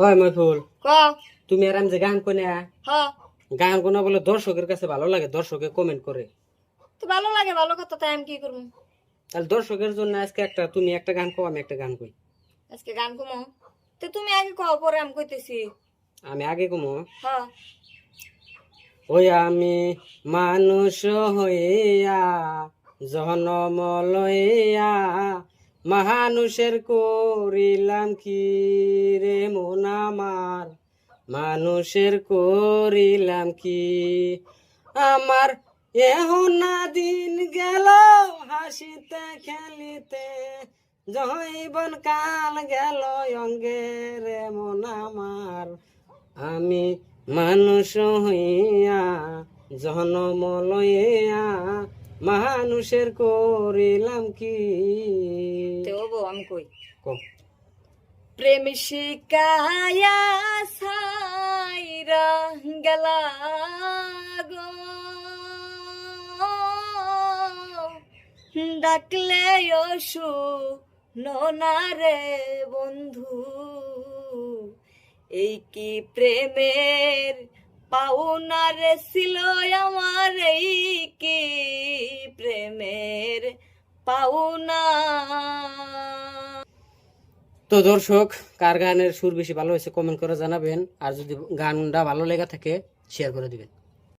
হয় মইফুল, ক তুমি আর আমি যে গান কোনে হ গান কোনা বলে দর্শকের কাছে ভালো লাগে, দর্শকে কমেন্ট করে। তো ভালো লাগে, ভালো কথা, তাই আমি কি করবো? তাহলে দর্শকের জন্য আজকে তুমি একটা গান কও, আমি একটা গান কই। আজকে গান কমো, তো তুমি আগে কও, পরে আমি কইতেছি। আমি আগে কমো। হ ওই আমি মানুষ হইয়া জনম লইয়া মানুষের করিলাম কি রে মন আমার, মানুষের করিলাম কি। আমার এহনা দিন গেল হাসিতে খেলিতে, জৈবন কাল গেল অঙ্গে রে মন আমার। আমি মানুষ হইয়া জনম লইয়া মানুষের করিলাম কি। তো বউ আমি কই, কও। প্রেম শিকায়া সাইরা গেলা গো, ডাকলে অসু ননারে বন্ধু, এই কি প্রেমের পাওনার ছিল আমার, এই কি প্রেমের পাওনা। তো দর্শক, কার গানের সুর বেশি ভালো হয়েছে কমেন্ট করে জানাবেন, আর যদি গানটা ভালো লেগে থাকে শেয়ার করে দিবেন।